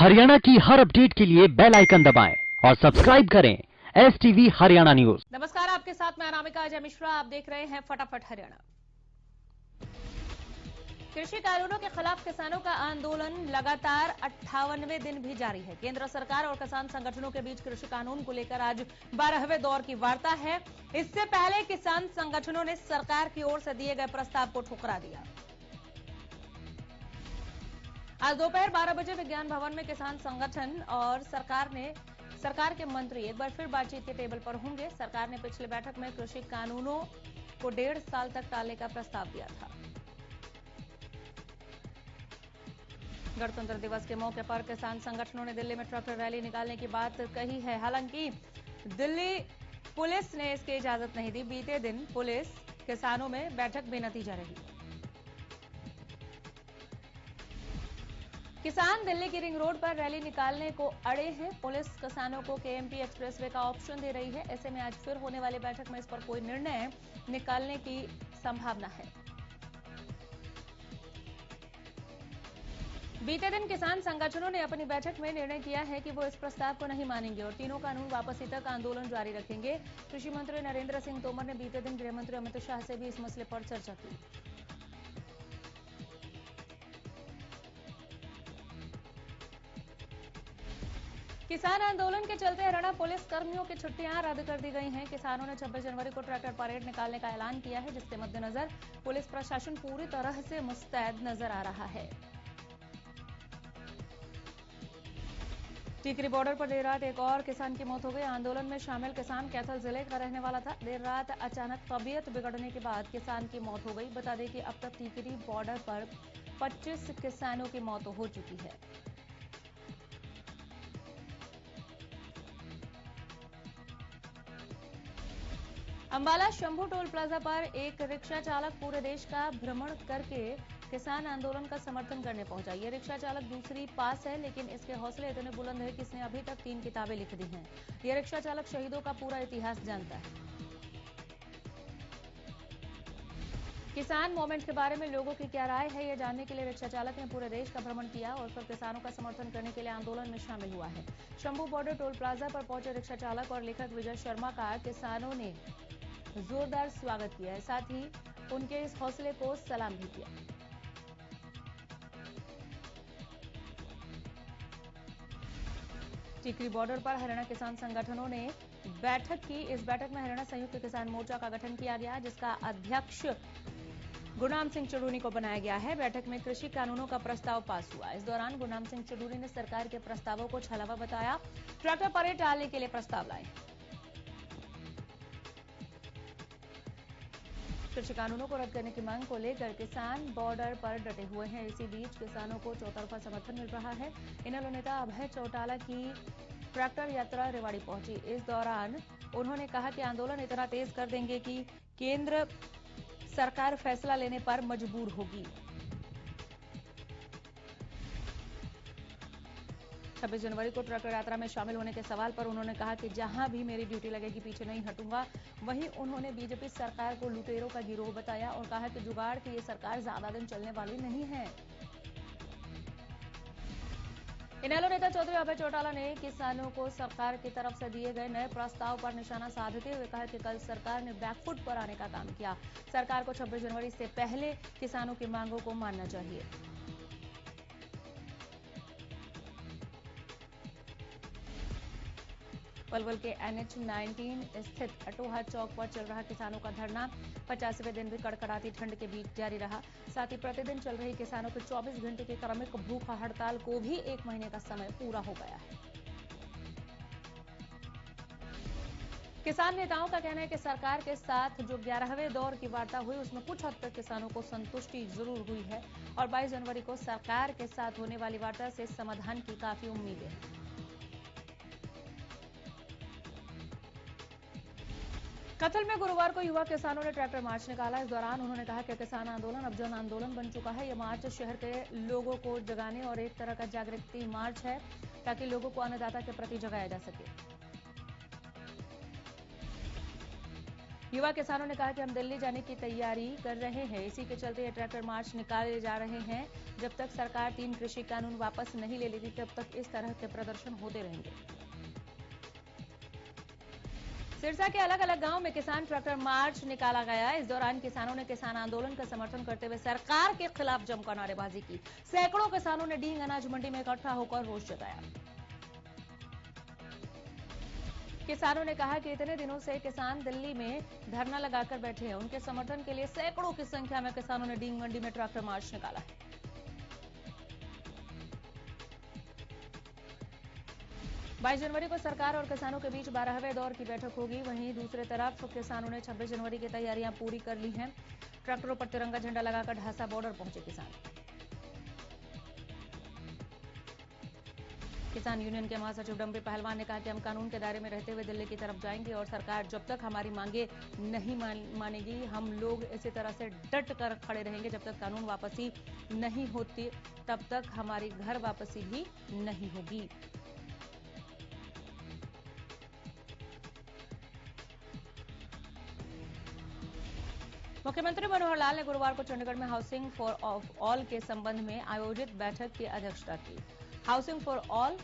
हरियाणा की हर अपडेट के लिए बेल आइकन दबाएं और सब्सक्राइब करें STV हरियाणा न्यूज। नमस्कार, आपके साथ मैं अनामिका अजय मिश्रा। आप देख रहे हैं फटाफट हरियाणा। कृषि कानूनों के खिलाफ किसानों का आंदोलन लगातार 58वें दिन भी जारी है। केंद्र सरकार और किसान संगठनों के बीच कृषि कानून को लेकर आज 12वें दौर की वार्ता है। इससे पहले किसान संगठनों ने सरकार की ओर से दिए गए प्रस्ताव को ठुकरा दिया। आज दोपहर 12 बजे विज्ञान भवन में किसान संगठन और सरकार के मंत्री एक बार फिर बातचीत के टेबल पर होंगे। सरकार ने पिछली बैठक में कृषि कानूनों को 1.5 साल तक टालने का प्रस्ताव दिया था। गणतंत्र दिवस के मौके पर किसान संगठनों ने दिल्ली में ट्रैक्टर रैली निकालने की बात कही है। हालांकि दिल्ली पुलिस ने इसकी इजाजत नहीं दी। बीते दिन पुलिस किसानों में बैठक बेनतीजा रही। किसान दिल्ली की रिंग रोड पर रैली निकालने को अड़े हैं। पुलिस किसानों को KMT एक्सप्रेसवे का ऑप्शन दे रही है। ऐसे में आज फिर होने वाली बैठक में इस पर कोई निर्णय निकालने की संभावना है। बीते दिन किसान संगठनों ने अपनी बैठक में निर्णय किया है कि वो इस प्रस्ताव को नहीं मानेंगे और तीनों कानून वापसी तक आंदोलन जारी रखेंगे। कृषि मंत्री नरेंद्र सिंह तोमर ने बीते दिन गृह मंत्री अमित शाह से भी इस मसले पर चर्चा की। किसान आंदोलन के चलते हरियाणा पुलिस कर्मियों की छुट्टियां रद्द कर दी गई हैं। किसानों ने 26 जनवरी को ट्रैक्टर परेड निकालने का ऐलान किया है, जिसके मद्देनजर पुलिस प्रशासन पूरी तरह से मुस्तैद नजर आ रहा है। टीकरी बॉर्डर पर देर रात एक और किसान की मौत हो गई। आंदोलन में शामिल किसान कैथल जिले का रहने वाला था। देर रात अचानक तबीयत बिगड़ने के बाद किसान की मौत हो गई। बता दें कि अब तक टीकरी बॉर्डर पर 25 किसानों की मौत हो चुकी है। अंबाला शंभू टोल प्लाजा पर एक रिक्शा चालक पूरे देश का भ्रमण करके किसान आंदोलन का समर्थन करने पहुंचा। ये रिक्शा चालक दूसरी पास है, लेकिन इसके हौसले इतने बुलंद है कि इसने अभी तक 3 किताबें लिख दी हैं। ये रिक्शा चालक शहीदों का पूरा इतिहास जानता है। किसान मूवमेंट के बारे में लोगों की क्या राय है, ये जानने के लिए रिक्शा चालक ने पूरे देश का भ्रमण किया और फिर किसानों का समर्थन करने के लिए आंदोलन में शामिल हुआ है। शंभू बॉर्डर टोल प्लाजा पर पहुंचे रिक्शा चालक और लेखक विजय शर्मा का किसानों ने जोरदार स्वागत किया है। साथ ही उनके इस हौसले को सलाम भी किया। टीकरी बॉर्डर पर हरियाणा किसान संगठनों ने बैठक की। इस बैठक में हरियाणा संयुक्त किसान मोर्चा का गठन किया गया, जिसका अध्यक्ष गुरनाम सिंह चड़ूनी को बनाया गया है। बैठक में कृषि कानूनों का प्रस्ताव पास हुआ। इस दौरान गुरनाम सिंह चड़ूनी ने सरकार के प्रस्तावों को छलावा बताया। ट्रैक्टर परेड टालने के लिए प्रस्ताव लाए। कृषि कानूनों को रद्द करने की मांग को लेकर किसान बॉर्डर पर डटे हुए हैं। इसी बीच किसानों को चौतरफा समर्थन मिल रहा है। इनेलो नेता अभय चौटाला की ट्रैक्टर यात्रा रेवाड़ी पहुंची। इस दौरान उन्होंने कहा कि आंदोलन इतना तेज कर देंगे कि केंद्र सरकार फैसला लेने पर मजबूर होगी। 26 जनवरी को ट्रैक्टर यात्रा में शामिल होने के सवाल पर उन्होंने कहा कि जहां भी मेरी ड्यूटी लगेगी पीछे नहीं हटूंगा। वहीं उन्होंने बीजेपी सरकार को लुटेरों का गिरोह बताया और कहा कि जुगाड़ की ये सरकार ज्यादा दिन चलने वाली नहीं है। इनेलो नेता चौधरी अभय चौटाला ने किसानों को सरकार की तरफ से दिए गए नए प्रस्ताव पर निशाना साधते हुए कहा कि कल सरकार ने बैकफुट पर आने का काम किया। सरकार को 26 जनवरी से पहले किसानों की मांगों को मानना चाहिए। पलवल के NH-19 स्थित अटोहा चौक पर चल रहा किसानों का धरना 50वें दिन भी कड़कड़ाती ठंड के बीच जारी रहा। साथ ही प्रतिदिन चल रही किसानों के 24 घंटे की क्रमिक भूख हड़ताल को भी 1 महीने का समय पूरा हो गया है। किसान नेताओं का कहना है कि सरकार के साथ जो 11वें दौर की वार्ता हुई, उसमें कुछ हद तक किसानों को संतुष्टि जरूर हुई है और 22 जनवरी को सरकार के साथ होने वाली वार्ता से समाधान की काफी उम्मीदें हैं। कथल में गुरुवार को युवा किसानों ने ट्रैक्टर मार्च निकाला। इस दौरान उन्होंने कहा कि किसान आंदोलन अब जन आंदोलन बन चुका है। यह मार्च शहर के लोगों को जगाने और एक तरह का जागृति मार्च है, ताकि लोगों को अन्नदाता के प्रति जगाया जा सके। युवा किसानों ने कहा कि हम दिल्ली जाने की तैयारी कर रहे हैं, इसी के चलते ये ट्रैक्टर मार्च निकाले जा रहे हैं। जब तक सरकार 3 कृषि कानून वापस नहीं ले लेती तब तक इस तरह के प्रदर्शन होते रहेंगे। सिरसा के अलग अलग गांव में किसान ट्रैक्टर मार्च निकाला गया। इस दौरान किसानों ने किसान आंदोलन का समर्थन करते हुए सरकार के खिलाफ जमकर नारेबाजी की। सैकड़ों किसानों ने डींग अनाज मंडी में इकट्ठा होकर रोष जताया। किसानों ने कहा कि इतने दिनों से किसान दिल्ली में धरना लगाकर बैठे हैं। उनके समर्थन के लिए सैकड़ों की संख्या में किसानों ने डींग मंडी में ट्रैक्टर मार्च निकाला है। 22 जनवरी को सरकार और किसानों के बीच 12वें दौर की बैठक होगी। वहीं दूसरी तरफ किसानों ने 26 जनवरी की तैयारियां पूरी कर ली हैं। ट्रैक्टरों पर तिरंगा झंडा लगाकर ढासा बॉर्डर पहुंचे किसान यूनियन के महासचिव डंबी पहलवान ने कहा कि हम कानून के दायरे में रहते हुए दिल्ली की तरफ जाएंगे और सरकार जब तक हमारी मांगे नहीं मानेगी, हम लोग इसी तरह से डट कर खड़े रहेंगे। जब तक कानून वापसी नहीं होती तब तक हमारी घर वापसी भी नहीं होगी। मुख्यमंत्री मनोहर लाल ने गुरुवार को चंडीगढ़ में हाउसिंग फॉर ऑल के संबंध में आयोजित बैठक की अध्यक्षता की। हाउसिंग फॉर ऑल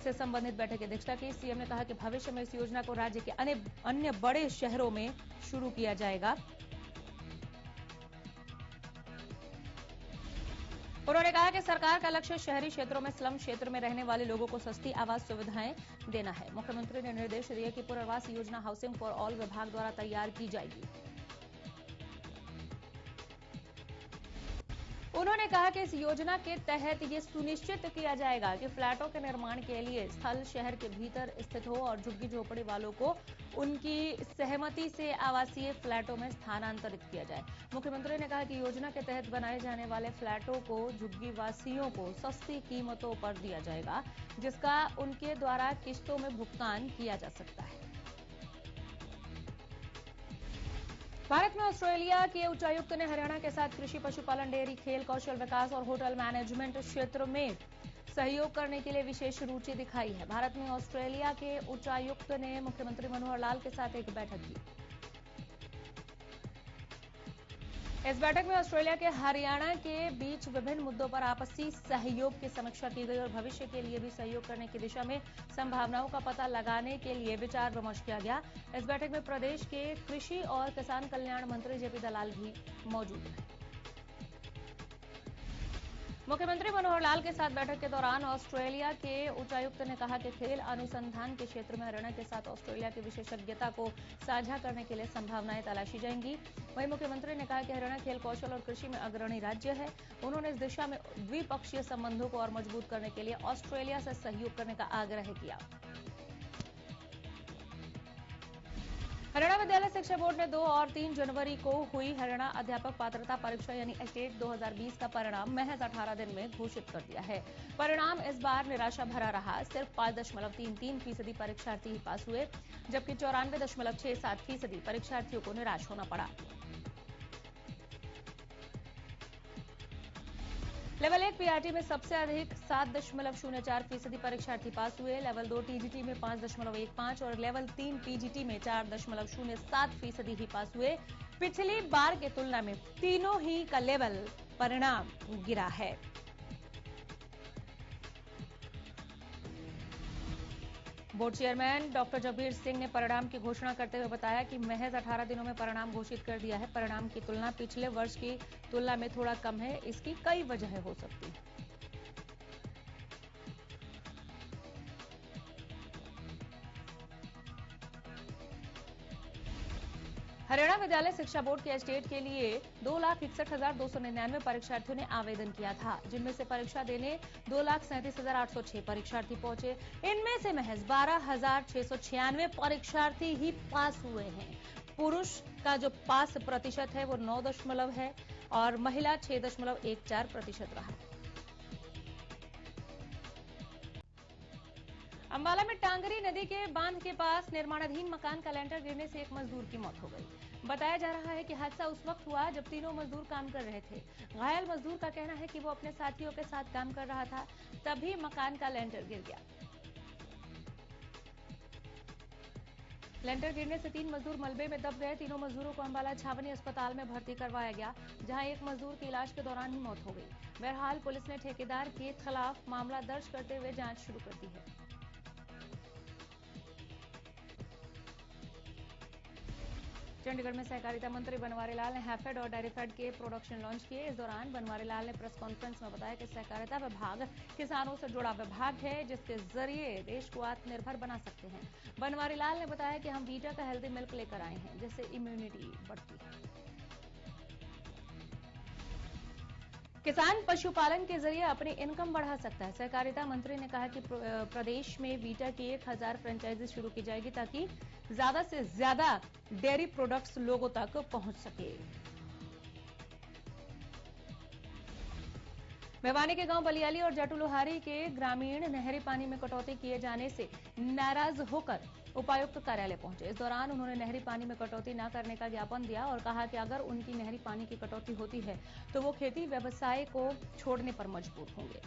से संबंधित बैठक की अध्यक्षता की। सीएम ने कहा कि भविष्य में इस योजना को राज्य के अन्य बड़े शहरों में शुरू किया जाएगा। उन्होंने कहा कि सरकार का लक्ष्य शहरी क्षेत्रों में स्लम क्षेत्र में रहने वाले लोगों को सस्ती आवास सुविधाएं देना है। मुख्यमंत्री ने निर्देश दिए कि पुनर्वास योजना हाउसिंग फॉर ऑल विभाग द्वारा तैयार की जाएगी। उन्होंने कहा कि इस योजना के तहत ये सुनिश्चित किया जाएगा कि फ्लैटों के निर्माण के लिए स्थल शहर के भीतर स्थित हो और झुग्गी झोपड़ी वालों को उनकी सहमति से आवासीय फ्लैटों में स्थानांतरित किया जाए। मुख्यमंत्री ने कहा कि योजना के तहत बनाए जाने वाले फ्लैटों को झुग्गी वासियों को सस्ती कीमतों पर दिया जाएगा, जिसका उनके द्वारा किस्तों में भुगतान किया जा सकता है। भारत में ऑस्ट्रेलिया के उच्चायुक्त ने हरियाणा के साथ कृषि, पशुपालन, डेयरी, खेल, कौशल विकास और होटल मैनेजमेंट क्षेत्र में सहयोग करने के लिए विशेष रुचि दिखाई है। भारत में ऑस्ट्रेलिया के उच्चायुक्त ने मुख्यमंत्री मनोहर लाल के साथ एक बैठक की। इस बैठक में ऑस्ट्रेलिया के हरियाणा के बीच विभिन्न मुद्दों पर आपसी सहयोग की समीक्षा की गई और भविष्य के लिए भी सहयोग करने की दिशा में संभावनाओं का पता लगाने के लिए विचार विमर्श किया गया। इस बैठक में प्रदेश के कृषि और किसान कल्याण मंत्री जेपी दलाल भी मौजूद रहे। मुख्यमंत्री मनोहर लाल के साथ बैठक के दौरान ऑस्ट्रेलिया के उच्चायुक्त ने कहा कि खेल अनुसंधान के क्षेत्र में हरियाणा के साथ ऑस्ट्रेलिया की विशेषज्ञता को साझा करने के लिए संभावनाएं तलाशी जाएंगी। वहीं मुख्यमंत्री ने कहा कि हरियाणा खेल, कौशल और कृषि में अग्रणी राज्य है। उन्होंने इस दिशा में द्विपक्षीय संबंधों को और मजबूत करने के लिए ऑस्ट्रेलिया से सहयोग करने का आग्रह किया। हरियाणा विद्यालय शिक्षा बोर्ड ने 2 और 3 जनवरी को हुई हरियाणा अध्यापक पात्रता परीक्षा यानी एस्टेट 2020 का परिणाम महज 18 दिन में घोषित कर दिया है। परिणाम इस बार निराशा भरा रहा। सिर्फ 5.33% परीक्षार्थी ही पास हुए, जबकि 94.67% परीक्षार्थियों को निराश होना पड़ा। लेवल 1 पीआरटी में सबसे अधिक 7.04% परीक्षार्थी पास हुए। लेवल 2 टीजीटी में 5.15 और लेवल 3 पीजीटी में 4.07% ही पास हुए। पिछली बार की तुलना में तीनों ही का लेवल परिणाम गिरा है। Board chairman doctor Jagbir Singh ने परिणाम की घोषणा करते हुए बताया कि महज 18 दिनों में परिणाम घोषित कर दिया है। परिणाम की तुलना पिछले वर्ष की तुलना में थोड़ा कम है। इसकी कई वजहें हो सकती हैं। हरियाणा विद्यालय शिक्षा बोर्ड के स्टेट के लिए 2,61,299 परीक्षार्थियों ने आवेदन किया था, जिनमें से परीक्षा देने 2,37,806 परीक्षार्थी पहुंचे। इनमें से महज 12,696 परीक्षार्थी ही पास हुए हैं। पुरुष का जो पास प्रतिशत है वो 9 है और महिला 6.14% रहा। अंबाला में टांगरी नदी के बांध के पास निर्माणाधीन मकान का लेंटर गिरने से एक मजदूर की मौत हो गई। बताया जा रहा है कि हादसा उस वक्त हुआ जब तीनों मजदूर काम कर रहे थे। घायल मजदूर का कहना है कि वो अपने साथियों के साथ काम कर रहा था, तभी मकान का लेंटर गिर गया। लेंटर गिरने से 3 मजदूर मलबे में दब गए। तीनों मजदूरों को अंबाला छावनी अस्पताल में भर्ती करवाया गया, जहां एक मजदूर की इलाज के दौरान ही मौत हो गई। बहरहाल पुलिस ने ठेकेदार के खिलाफ मामला दर्ज करते हुए जांच शुरू कर दी है। चंडीगढ़ में सहकारिता मंत्री बनवारी लाल ने हैफेड और डेयरीफेड के प्रोडक्शन लॉन्च किए। इस दौरान बनवारी लाल ने प्रेस कॉन्फ्रेंस में बताया कि सहकारिता विभाग किसानों से जुड़ा विभाग है, जिसके जरिए देश को आत्मनिर्भर बना सकते हैं। बनवारी लाल ने बताया कि हम वीटा का हेल्दी मिल्क लेकर आए हैं, जिससे इम्यूनिटी बढ़ती है। किसान पशुपालन के जरिए अपनी इनकम बढ़ा सकता है। सहकारिता मंत्री ने कहा कि प्रदेश में वीटा की 1000 फ्रेंचाइजी शुरू की जाएगी, ताकि ज्यादा से ज्यादा डेयरी प्रोडक्ट्स लोगों तक पहुंच सके। भिवानी के गांव बलियाली और जटुलोहारी के ग्रामीण नहरी पानी में कटौती किए जाने से नाराज होकर उपायुक्त कार्यालय पहुंचे। इस दौरान उन्होंने नहरी पानी में कटौती न करने का ज्ञापन दिया और कहा कि अगर उनकी नहरी पानी की कटौती होती है तो वो खेती व्यवसाय को छोड़ने पर मजबूर होंगे।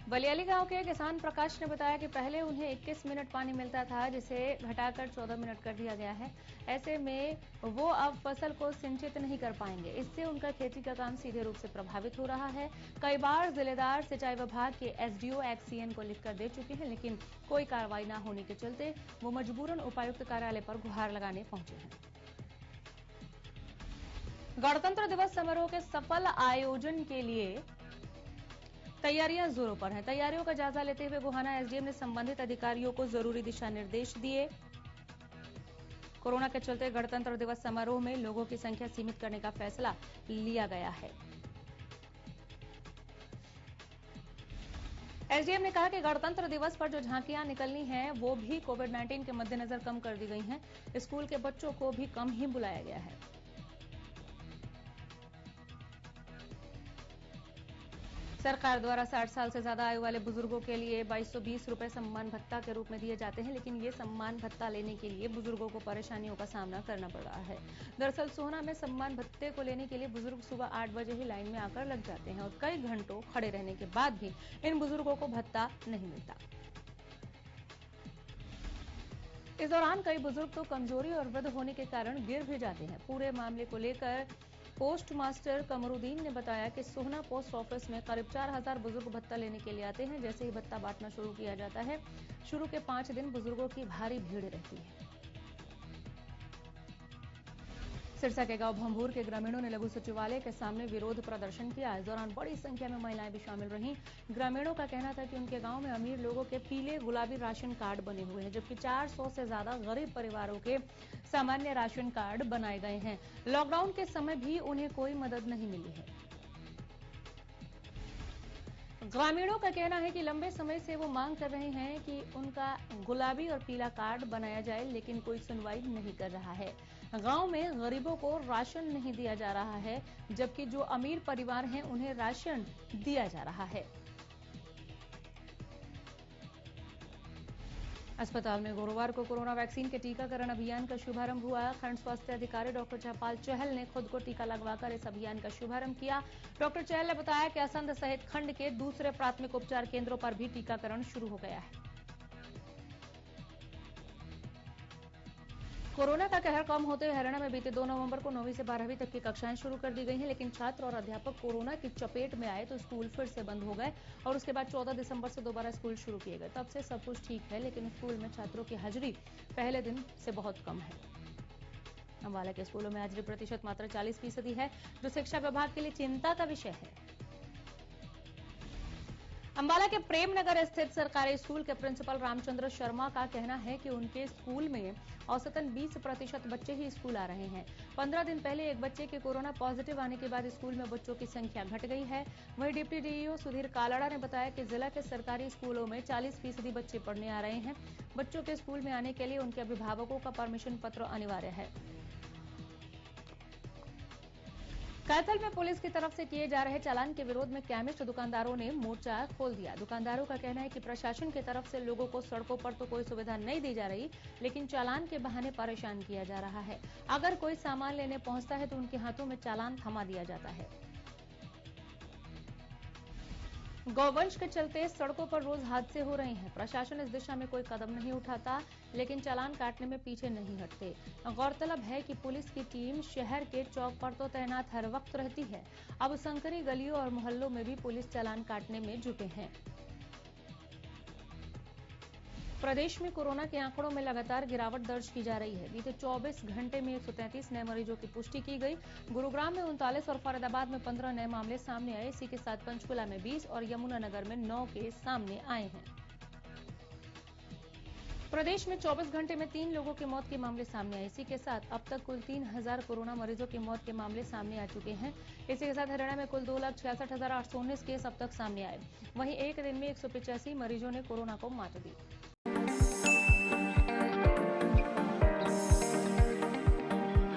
बलियाली गांव के किसान प्रकाश ने बताया कि पहले उन्हें 21 मिनट पानी मिलता था, जिसे घटाकर 14 मिनट कर दिया गया है। ऐसे में वो अब फसल को सिंचित नहीं कर पाएंगे। इससे उनका खेती का काम सीधे रूप से प्रभावित हो रहा है। कई बार जिलेदार सिंचाई विभाग के एसडीओ एक्सीएन को लिखकर दे चुके हैं, लेकिन कोई कार्रवाई न होने के चलते वो मजबूरन उपायुक्त कार्यालय पर गुहार लगाने पहुंचे हैं। गणतंत्र दिवस समारोह के सफल आयोजन के लिए तैयारियां जोरों पर हैं। तैयारियों का जायजा लेते हुए गोहाना एसडीएम ने संबंधित अधिकारियों को जरूरी दिशा निर्देश दिए। कोरोना के चलते गणतंत्र दिवस समारोह में लोगों की संख्या सीमित करने का फैसला लिया गया है। एसडीएम ने कहा कि गणतंत्र दिवस पर जो झांकियां निकलनी हैं, वो भी कोविड-19 के मद्देनजर कम कर दी गई हैं। स्कूल के बच्चों को भी कम ही बुलाया गया है। सरकार द्वारा 60 साल से ज्यादा आयु वाले बुजुर्गों के लिए 2220 रुपए सम्मान भत्ता के रूप में दिए जाते हैं, लेकिन ये सम्मान भत्ता लेने के लिए बुजुर्गों को परेशानियों का सामना करना पड़ रहा है। दरअसल सोहना में सम्मान भत्ते को लेने के लिए बुजुर्ग सुबह 8 बजे ही लाइन में आकर लग जाते हैं और कई घंटों खड़े रहने के बाद भी इन बुजुर्गों को भत्ता नहीं मिलता। इस दौरान कई बुजुर्ग तो कमजोरी और वृद्ध होने के कारण गिर भी जाते हैं। पूरे मामले को लेकर पोस्ट मास्टर कमरुद्दीन ने बताया कि सोहना पोस्ट ऑफिस में करीब 4000 बुजुर्ग भत्ता लेने के लिए आते हैं। जैसे ही भत्ता बांटना शुरू किया जाता है, शुरू के 5 दिन बुजुर्गों की भारी भीड़ रहती है। सिरसा के गांव भंभूर के ग्रामीणों ने लघु सचिवालय के सामने विरोध प्रदर्शन किया। इस दौरान बड़ी संख्या में महिलाएं भी शामिल रहीं। ग्रामीणों का कहना था कि उनके गांव में अमीर लोगों के पीले गुलाबी राशन कार्ड बने हुए हैं, जबकि 400 से ज्यादा गरीब परिवारों के सामान्य राशन कार्ड बनाए गए हैं। लॉकडाउन के समय भी उन्हें कोई मदद नहीं मिली है। ग्रामीणों का कहना है कि लंबे समय से वो मांग कर रहे हैं कि उनका गुलाबी और पीला कार्ड बनाया जाए, लेकिन कोई सुनवाई नहीं कर रहा है। गांव में गरीबों को राशन नहीं दिया जा रहा है, जबकि जो अमीर परिवार हैं उन्हें राशन दिया जा रहा है। अस्पताल में गुरुवार को कोरोना वैक्सीन के टीकाकरण अभियान का शुभारंभ हुआ। खंड स्वास्थ्य अधिकारी डॉक्टर जयपाल चहल ने खुद को टीका लगवाकर इस अभियान का शुभारंभ किया। डॉक्टर चहल ने बताया कि असंध सहित खंड के दूसरे प्राथमिक उपचार केंद्रों पर भी टीकाकरण शुरू हो गया है। कोरोना का कहर कम होते हुए हरियाणा में बीते 2 नवंबर को 9वीं से 12वीं तक की कक्षाएं शुरू कर दी गई हैं, लेकिन छात्र और अध्यापक कोरोना की चपेट में आए तो स्कूल फिर से बंद हो गए और उसके बाद 14 दिसंबर से दोबारा स्कूल शुरू किए गए। तब से सब कुछ ठीक है, लेकिन स्कूल में छात्रों की हाजिरी पहले दिन से बहुत कम है। अम्बाला के स्कूलों में हाजिरी प्रतिशत मात्र 40% है, जो शिक्षा विभाग के लिए चिंता का विषय है। अम्बाला के प्रेमनगर स्थित सरकारी स्कूल के प्रिंसिपल रामचंद्र शर्मा का कहना है कि उनके स्कूल में औसतन 20% बच्चे ही स्कूल आ रहे हैं। 15 दिन पहले एक बच्चे के कोरोना पॉजिटिव आने के बाद स्कूल में बच्चों की संख्या घट गई है। वहीं डिप्टी डीईओ सुधीर कालाड़ा ने बताया कि जिला के सरकारी स्कूलों में 40% बच्चे पढ़ने आ रहे हैं। बच्चों के स्कूल में आने के लिए उनके अभिभावकों का परमिशन पत्र अनिवार्य है। कैथल में पुलिस की तरफ से किए जा रहे चालान के विरोध में केमिस्ट दुकानदारों ने मोर्चा खोल दिया। दुकानदारों का कहना है कि प्रशासन की तरफ से लोगों को सड़कों पर तो कोई सुविधा नहीं दी जा रही, लेकिन चालान के बहाने परेशान किया जा रहा है। अगर कोई सामान लेने पहुंचता है तो उनके हाथों में चालान थमा दिया जाता है। गौवंश के चलते सड़कों पर रोज हादसे हो रहे हैं। प्रशासन इस दिशा में कोई कदम नहीं उठाता, लेकिन चालान काटने में पीछे नहीं हटते। गौरतलब है कि पुलिस की टीम शहर के चौक पर तो तैनात हर वक्त रहती है। अब संकरी गलियों और मोहल्लों में भी पुलिस चालान काटने में जुटे हैं। प्रदेश में कोरोना के आंकड़ों में लगातार गिरावट दर्ज की जा रही है। बीते 24 घंटे में 133 नए मरीजों की पुष्टि की गई। गुरुग्राम में 39 और फरीदाबाद में 15 नए मामले सामने आए। इसी के साथ पंचकुला में 20 और यमुनानगर में 9 केस सामने आए हैं। प्रदेश में 24 घंटे में 3 लोगों की मौत के मामले सामने आए। इसी के साथ अब तक कुल 3000 कोरोना मरीजों की मौत के मामले सामने आ चुके हैं। इसी के साथ हरियाणा में कुल 2,66,819 केस अब तक सामने आए। वहीं एक दिन में 185 मरीजों ने कोरोना को मात दी।